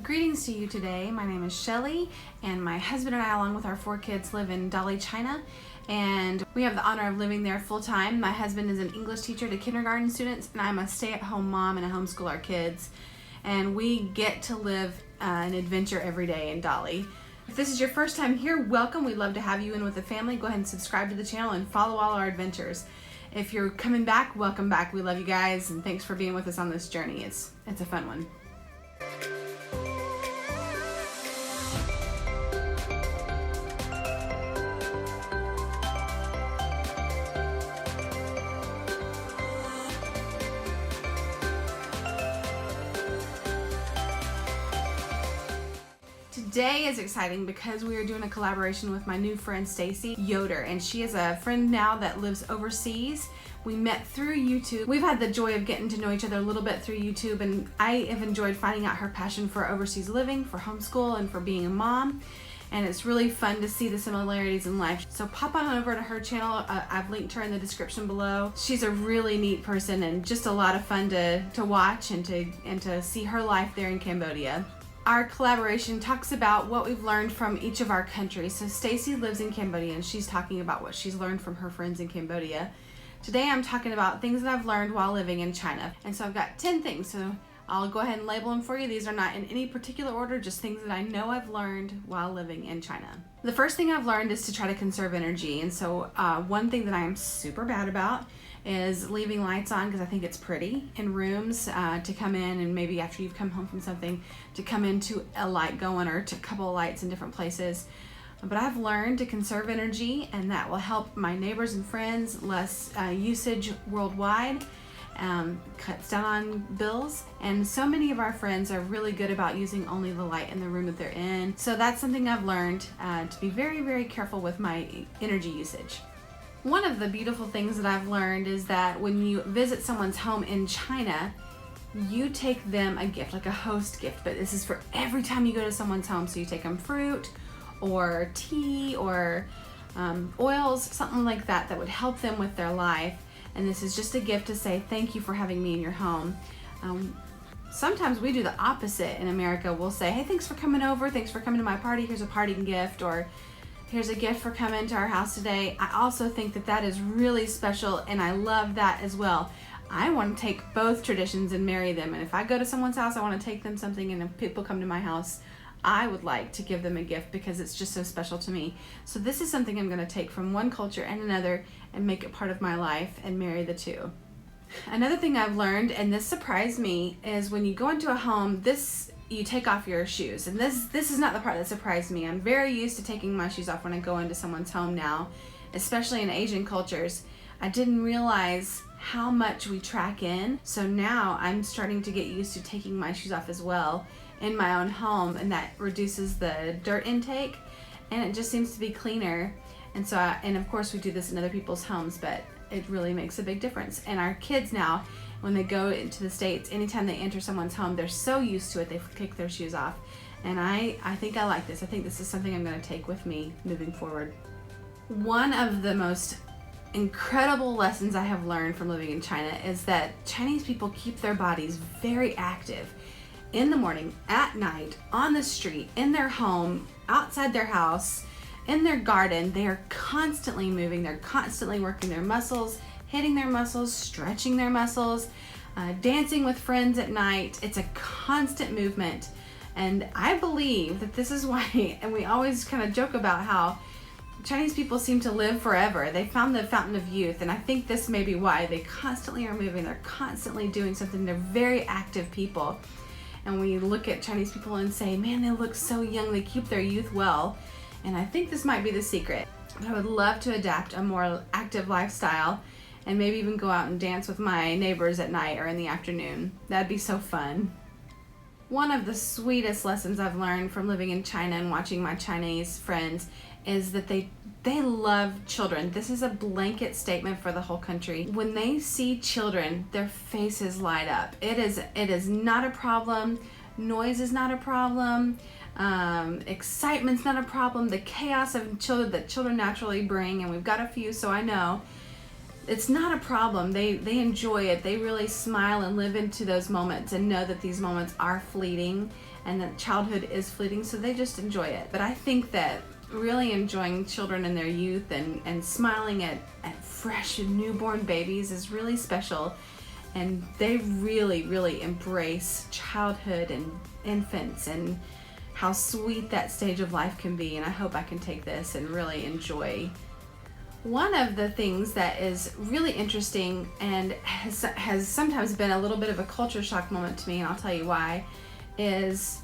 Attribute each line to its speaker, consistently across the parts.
Speaker 1: Greetings to you today. My name is Shelly, and my husband and I, along with our 4 kids, live in Dali, China, and we have the honor of living there full time. My husband is an English teacher to kindergarten students, and I'm a stay-at-home mom and I homeschool our kids, and we get to live an adventure every day in Dali. If this is your first time here, welcome. We'd love to have you in with the family. Go ahead and subscribe to the channel and follow all our adventures. If you're coming back, welcome back. We love you guys, and thanks for being with us on this journey. It's a fun one. Today is exciting because we are doing a collaboration with my new friend Stacy Yoder, and she is a friend now that lives overseas. We met through YouTube. We've had the joy of getting to know each other a little bit through YouTube, and I have enjoyed finding out her passion for overseas living, for homeschool, and for being a mom. And it's really fun to see the similarities in life. So pop on over to her channel. I've linked her in the description below. She's a really neat person and just a lot of fun to watch and to see her life there in Cambodia. Our collaboration talks about what we've learned from each of our countries. So Stacy lives in Cambodia, and she's talking about what she's learned from her friends in Cambodia. Today I'm talking about things that I've learned while living in China. And so I've got 10 things, so I'll go ahead and label them for you. These are not in any particular order, just things that I know I've learned while living in China. The first thing I've learned is to try to conserve energy. And so one thing that I am super bad about is leaving lights on, because I think it's pretty in rooms to come in, and maybe after you've come home from something, to come into a light going, or to a couple of lights in different places. But I've learned to conserve energy, and that will help my neighbors and friends, less usage worldwide, cuts down on bills. And so many of our friends are really good about using only the light in the room that they're in. So that's something I've learned, to be very, very careful with my energy usage. One of the beautiful things that I've learned is that when you visit someone's home in China, you take them a gift, like a host gift, but this is for every time you go to someone's home. So you take them fruit or tea or oils, something like that that would help them with their life. And this is just a gift to say thank you for having me in your home. Sometimes we do the opposite in America. We'll say, hey, thanks for coming over, thanks for coming to my party, here's a parting gift, or here's a gift for coming to our house today. I also think that that is really special, and I love that as well. I want to take both traditions and marry them, and if I go to someone's house, I want to take them something, and if people come to my house, I would like to give them a gift because it's just so special to me. So this is something I'm going to take from one culture and another and make it part of my life and marry the two. Another thing I've learned, and this surprised me, is when you go into a home, you take off your shoes. And this is not the part that surprised me. I'm very used to taking my shoes off when I go into someone's home now, especially in Asian cultures. I didn't realize how much we track in. So now I'm starting to get used to taking my shoes off as well in my own home, and that reduces the dirt intake, and it just seems to be cleaner. And so, and of course we do this in other people's homes, but it really makes a big difference. And our kids now, when they go into the States, anytime they enter someone's home, they're so used to it, they kick their shoes off. And I think I like this. I think this is something I'm going to take with me moving forward. One of the most incredible lessons I have learned from living in China is that Chinese people keep their bodies very active. In the morning, at night, on the street, in their home, outside their house, in their garden, they are constantly moving. They're constantly working their muscles, hitting their muscles, stretching their muscles, dancing with friends at night. It's a constant movement. And I believe that this is why, and we always kind of joke about how Chinese people seem to live forever. They found the fountain of youth, and I think this may be why. They constantly are moving. They're constantly doing something. They're very active people. And we look at Chinese people and say, man, they look so young. They keep their youth well. And I think this might be the secret. But I would love to adapt a more active lifestyle and maybe even go out and dance with my neighbors at night or in the afternoon. That'd be so fun. One of the sweetest lessons I've learned from living in China and watching my Chinese friends is that they love children. This is a blanket statement for the whole country. When they see children, their faces light up. It is not a problem. Noise is not a problem. Excitement's not a problem. The chaos of children that children naturally bring, and we've got a few, so I know, it's not a problem. They enjoy it. They really smile and live into those moments and know that these moments are fleeting and that childhood is fleeting, so they just enjoy it. But I think that really enjoying children in their youth and smiling at fresh and newborn babies is really special. And they really, really embrace childhood and infants and how sweet that stage of life can be. And I hope I can take this and really enjoy. One of the things that is really interesting and has sometimes been a little bit of a culture shock moment to me, and I'll tell you why, is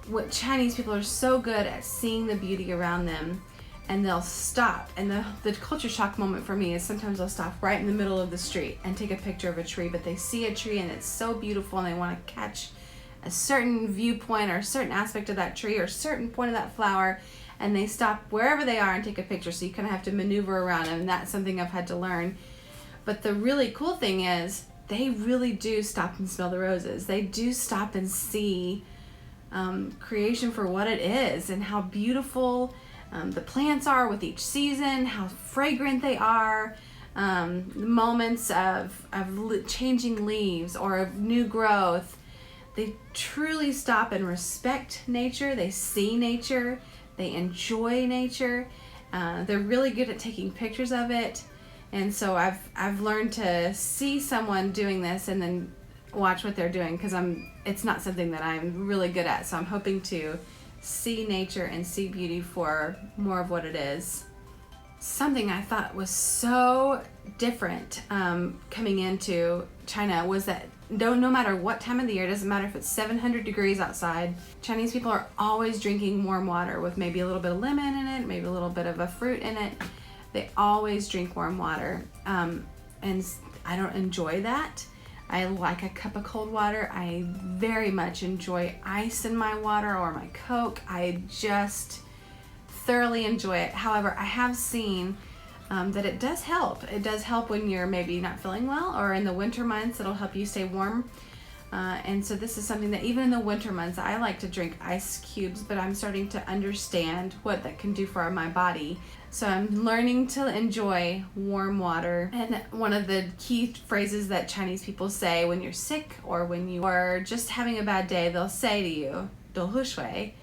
Speaker 1: what Chinese people are so good at seeing the beauty around them, and they'll stop. And the culture shock moment for me is sometimes they'll stop right in the middle of the street and take a picture of a tree, but they see a tree and it's so beautiful and they want to catch a certain viewpoint or a certain aspect of that tree or a certain point of that flower, and they stop wherever they are and take a picture. So you kind of have to maneuver around them, and that's something I've had to learn. But the really cool thing is they really do stop and smell the roses. They do stop and see creation for what it is and how beautiful the plants are with each season, how fragrant they are, moments of changing leaves or of new growth. They truly stop and respect nature. They see nature. They enjoy nature. They're really good at taking pictures of it. And so I've learned to see someone doing this and then watch what they're doing, because it's not something that I'm really good at. So I'm hoping to see nature and see beauty for more of what it is. Something I thought was so different coming into China was that no matter what time of the year, it doesn't matter if it's 700 degrees outside, Chinese people are always drinking warm water with maybe a little bit of lemon in it, maybe a little bit of a fruit in it. They always drink warm water. And I don't enjoy that. I like a cup of cold water. I very much enjoy ice in my water or my Coke. I just thoroughly enjoy it. However, I have seen that it does help. It does help when you're maybe not feeling well, or in the winter months it'll help you stay warm. And so this is something that even in the winter months I like to drink ice cubes, but I'm starting to understand what that can do for my body. So I'm learning to enjoy warm water. And one of the key phrases that Chinese people say when you're sick or when you are just having a bad day, they'll say to you, 多喝水,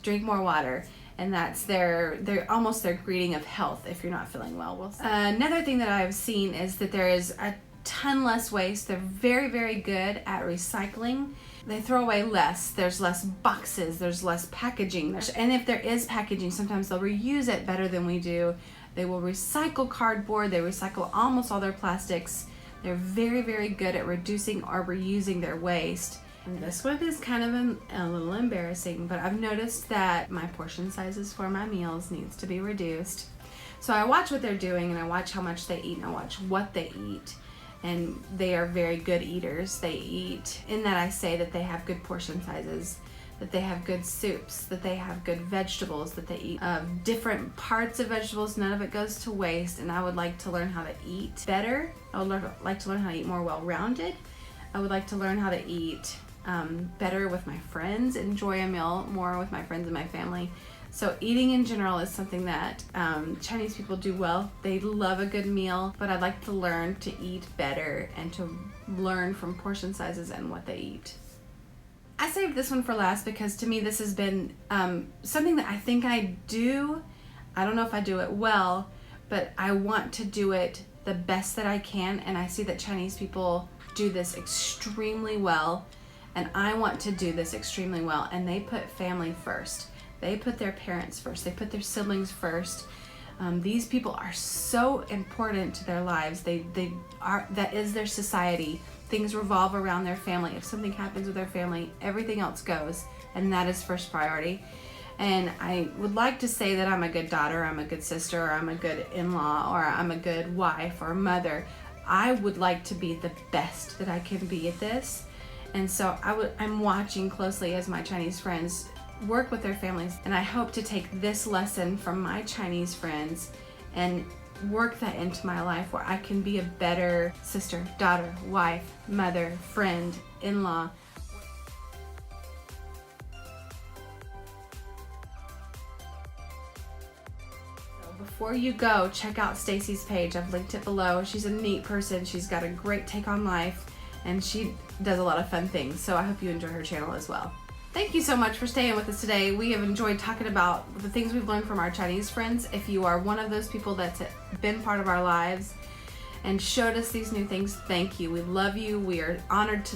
Speaker 1: drink more water. And that's their almost their greeting of health if you're not feeling well. Another thing that I've seen is that there is a ton less waste. They're very, very good at recycling. They throw away less. There's less boxes. There's less packaging. And if there is packaging, sometimes they'll reuse it better than we do. They will recycle cardboard. They recycle almost all their plastics. They're very, very good at reducing or reusing their waste. And this one is kind of a little embarrassing, but I've noticed that my portion sizes for my meals needs to be reduced. So I watch what they're doing, and I watch how much they eat, and I watch what they eat. And they are very good eaters. They eat, in that I say that they have good portion sizes, that they have good soups, that they have good vegetables, that they eat different parts of vegetables. None of it goes to waste, and I would like to learn how to eat better. I would like to learn how to eat more well-rounded. I would like to learn how to eat better with my friends, enjoy a meal more with my friends and my family. So eating in general is something that Chinese people do well. They love a good meal, but I'd like to learn to eat better and to learn from portion sizes and what they eat. I saved this one for last because to me this has been something that I think I do. I don't know if I do it well, but I want to do it the best that I can, and I see that Chinese people do this extremely well, and I want to do this extremely well, and they put family first. They put their parents first. They put their siblings first. These people are so important to their lives. They are. That is their society. Things revolve around their family. If something happens with their family, everything else goes, and that is first priority. And I would like to say that I'm a good daughter, I'm a good sister, or I'm a good in-law, or I'm a good wife or mother. I would like to be the best that I can be at this. And so I'm watching closely as my Chinese friends work with their families, and I hope to take this lesson from my Chinese friends and work that into my life where I can be a better sister, daughter, wife, mother, friend, in-law. before you go, check out Stacy's page. I've linked it below. She's a neat person. She's got a great take on life, and she does a lot of fun things. So I hope you enjoy her channel as well. Thank you so much for staying with us today. We have enjoyed talking about the things we've learned from our Chinese friends. If you are one of those people that's been part of our lives and showed us these new things, thank you. We love you. We are honored to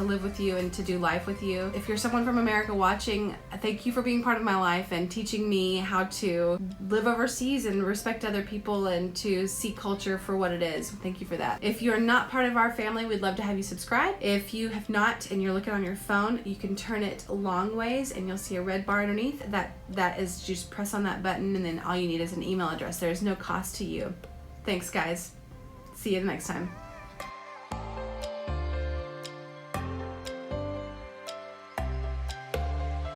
Speaker 1: live with you and to do life with you. If you're someone from America watching, thank you for being part of my life and teaching me how to live overseas and respect other people and to see culture for what it is. Thank you for that. If you're not part of our family, we'd love to have you subscribe. If you have not and you're looking on your phone, you can turn it long ways and you'll see a red bar underneath. That is, just press on that button and then all you need is an email address. There is no cost to you. Thanks, guys. See you next time.